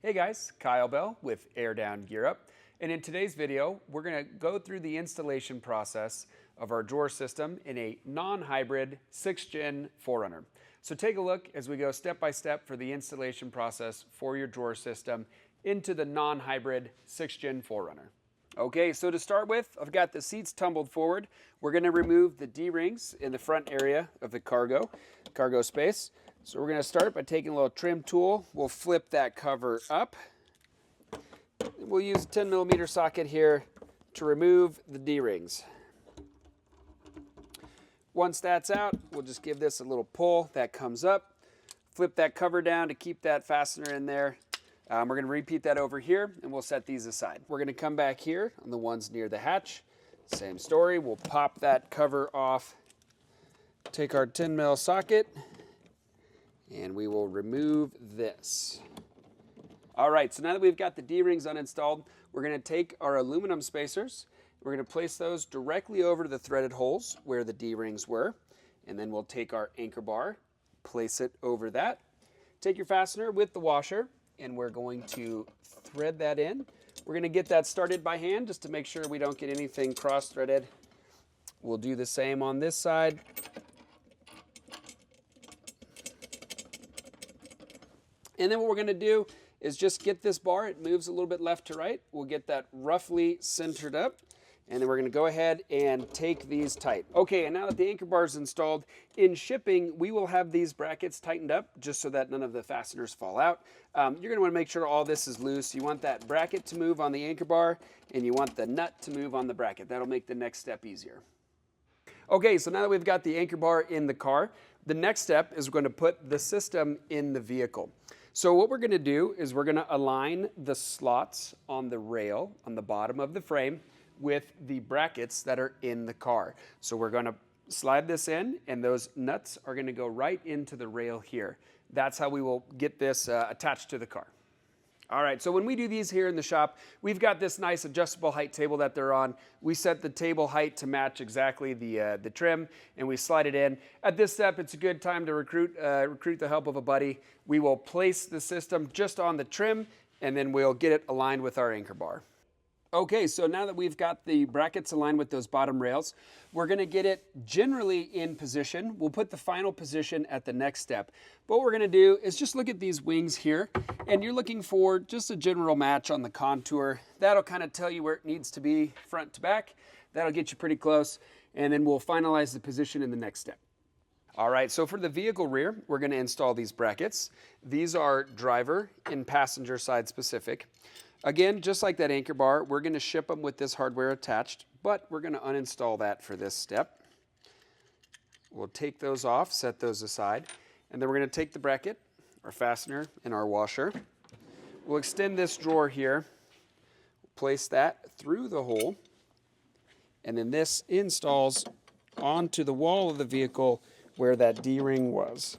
Hey guys, Kyle Bell with AirDownGearUp, and in today's video we're going to go through the installation process of our drawer system in a non-hybrid 6th Gen 4Runner. So take a look as we go step by step for the installation process for your drawer system into the non-hybrid 6th Gen 4Runner. Okay, so to start with, I've got the seats tumbled forward. We're going to remove the D-rings in the front area of the cargo space. So we're going to start by taking a little trim tool. We'll flip that cover up. We'll use a 10mm socket here to remove the D-rings. Once that's out, we'll just give this a little pull. That comes up. Flip that cover down to keep that fastener in there. We're going to repeat that over here, and we'll set these aside. We're going to come back here on the ones near the hatch. Same story. We'll pop that cover off. Take our 10mm socket, and we will remove this. All right, so now that we've got the D-rings uninstalled, we're going to take our aluminum spacers. We're going to place those directly over the threaded holes where the D-rings were, and then we'll take our anchor bar, place it over that. Take your fastener with the washer, and we're going to thread that in. We're going to get that started by hand just to make sure we don't get anything cross-threaded. We'll do the same on this side. And then what we're going to do is just get this bar. It moves a little bit left to right. We'll get that roughly centered up. And then we're going to go ahead and take these tight. Okay, and now that the anchor bar is installed, in shipping, we will have these brackets tightened up just so that none of the fasteners fall out. You're going to want to make sure all this is loose. You want that bracket to move on the anchor bar, and you want the nut to move on the bracket. That'll make the next step easier. Okay, so now that we've got the anchor bar in the car, the next step is we're going to put the system in the vehicle. So what we're going to do is we're going to align the slots on the rail on the bottom of the frame with the brackets that are in the car. So we're going to slide this in, and those nuts are going to go right into the rail here. That's how we will get this attached to the car. All right, so when we do these here in the shop, we've got this nice adjustable height table that they're on. We set the table height to match exactly the trim, and we slide it in. At this step, it's a good time to recruit the help of a buddy. We will place the system just on the trim, and then we'll get it aligned with our anchor bar. Okay, so now that we've got the brackets aligned with those bottom rails, we're going to get it generally in position. We'll put the final position at the next step. But what we're going to do is just look at these wings here, and you're looking for just a general match on the contour. That'll kind of tell you where it needs to be front to back. That'll get you pretty close, and then we'll finalize the position in the next step. All right, so for the vehicle rear, we're going to install these brackets. These are driver and passenger side specific. Again, just like that anchor bar, we're going to ship them with this hardware attached, but we're going to uninstall that for this step. We'll take those off, set those aside, and then we're going to take the bracket, our fastener, and our washer. We'll extend this drawer here, place that through the hole, and then this installs onto the wall of the vehicle where that D-ring was.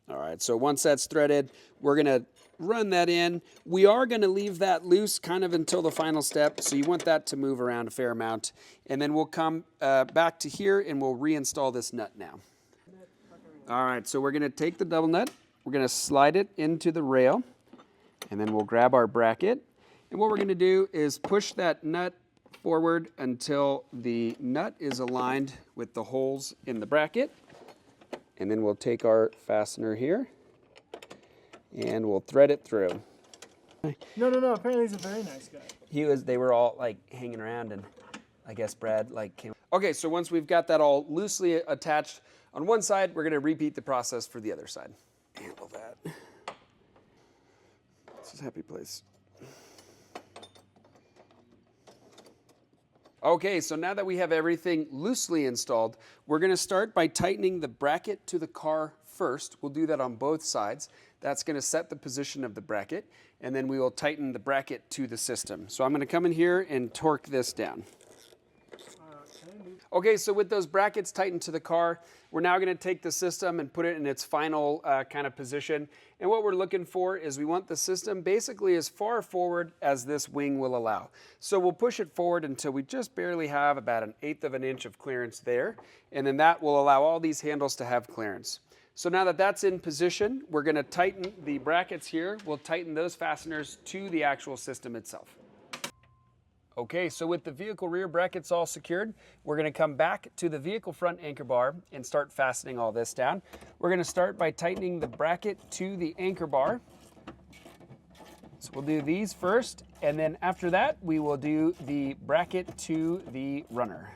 All right, so once that's threaded, we're going to run that in. We are going to leave that loose kind of until the final step, so you want that to move around a fair amount. And then we'll come back to here and we'll reinstall this nut now. All right, so we're going to take the double nut, we're going to slide it into the rail, and then we'll grab our bracket. And what we're going to do is push that nut forward until the nut is aligned with the holes in the bracket. And then we'll take our fastener here, and we'll thread it through. No. Apparently he's a very nice guy. They were all like hanging around, and I guess Brad came. Okay, so once we've got that all loosely attached on one side, we're going to repeat the process for the other side. Handle that. This is a happy place. Okay, so now that we have everything loosely installed, we're going to start by tightening the bracket to the car first. We'll do that on both sides. That's going to set the position of the bracket, and then we will tighten the bracket to the system. So I'm going to come in here and torque this down. Okay, so with those brackets tightened to the car, we're now going to take the system and put it in its final kind of position. And what we're looking for is we want the system basically as far forward as this wing will allow. So we'll push it forward until we just barely have about 1/8 of an inch of clearance there. And then that will allow all these handles to have clearance. So now that that's in position, we're going to tighten the brackets here. We'll tighten those fasteners to the actual system itself. Okay, so with the vehicle rear brackets all secured, we're going to come back to the vehicle front anchor bar and start fastening all this down. We're going to start by tightening the bracket to the anchor bar. So we'll do these first, and then after that, we will do the bracket to the runner.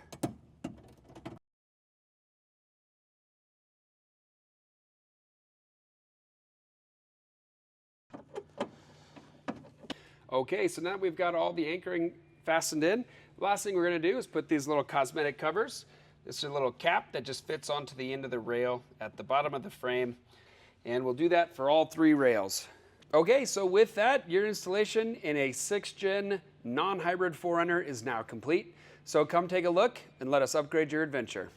Okay, so now we've got all the anchoring fastened in. The last thing we're going to do is put these little cosmetic covers. This is a little cap that just fits onto the end of the rail at the bottom of the frame, and we'll do that for all 3 rails. Okay, so with that, your installation in a 6th gen non-hybrid 4Runner is now complete. So come take a look and let us upgrade your adventure.